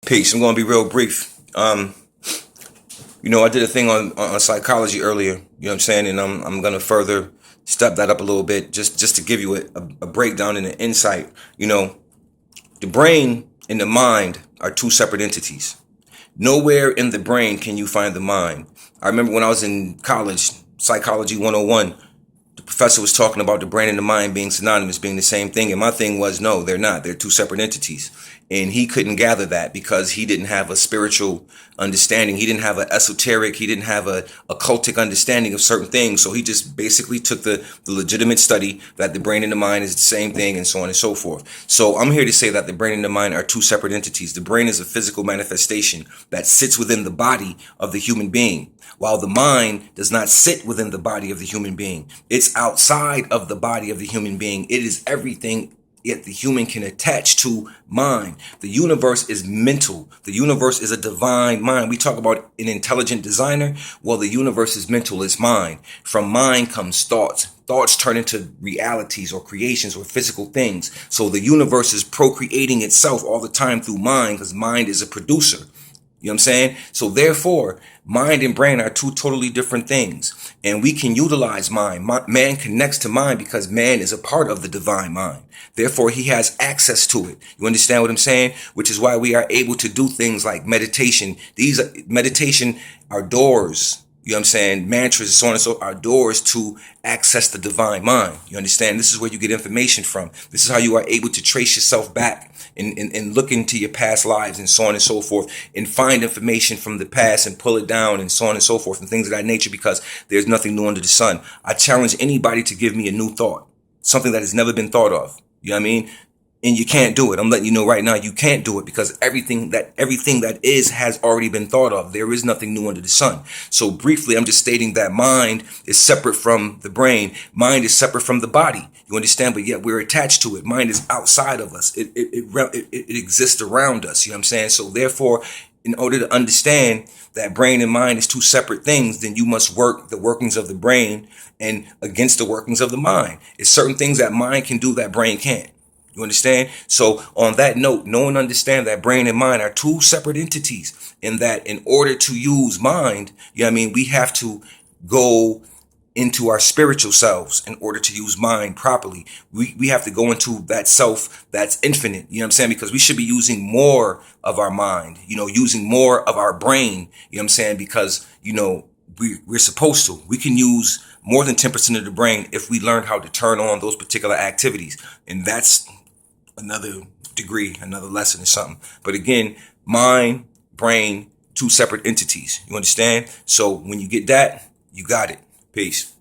Peace. I'm going to be real brief. I did a thing on psychology earlier. You know what I'm saying, and I'm going to further step that up a little bit, just to give you a breakdown and an insight. The brain and the mind are two separate entities. Nowhere in the brain can you find the mind. I remember when I was in college, Psychology 101, the professor was talking about the brain and the mind being synonymous, being the same thing. And my thing was, no, they're not. They're two separate entities. And he couldn't gather that because he didn't have a spiritual understanding. He didn't have an esoteric, he didn't have a occultic understanding of certain things. So he just basically took the legitimate study that the brain and the mind is the same thing and so on and so forth. So I'm here to say that the brain and the mind are two separate entities. The brain is a physical manifestation that sits within the body of the human being, while the mind does not sit within the body of the human being. It's outside of the body of the human being. It is everything yet the human can attach to mind. The universe is mental. The universe is a divine mind. We talk about an intelligent designer. Well, the universe is mental. It's mind. From mind comes thoughts. Thoughts turn into realities or creations or physical things. So the universe is procreating itself all the time through mind, because mind is a producer. You know what I'm saying? So therefore, mind and brain are two totally different things. And we can utilize mind. Man connects to mind because man is a part of the divine mind. Therefore, he has access to it. You understand what I'm saying? Which is why we are able to do things like meditation. Meditation are doors. You know what I'm saying? Mantras, so on and so, are doors to access the divine mind. You understand? This is where you get information from. This is how you are able to trace yourself back and look into your past lives and so on and so forth, and find information from the past and pull it down and so on and so forth, and things of that nature, because there's nothing new under the sun. I challenge anybody to give me a new thought, something that has never been thought of. You know what I mean? And you can't do it. I'm letting you know right now, you can't do it, because everything that is has already been thought of. There is nothing new under the sun. So briefly, I'm just stating that mind is separate from the brain. Mind is separate from the body. You understand? But yet we're attached to it. Mind is outside of us. It exists around us. You know what I'm saying? So therefore, in order to understand that brain and mind is two separate things, then you must work the workings of the brain and against the workings of the mind. It's certain things that mind can do that brain can't. You understand? So on that note, know and understand that brain and mind are two separate entities, and that in order to use mind, we have to go into our spiritual selves in order to use mind properly. We have to go into that self that's infinite, you know what I'm saying? Because we should be using more of our mind, using more of our brain, you know what I'm saying? Because, we're supposed to. We can use more than 10% of the brain if we learn how to turn on those particular activities. And that's another degree, another lesson or something. But again, mind, brain, two separate entities. You understand? So when you get that, you got it. Peace.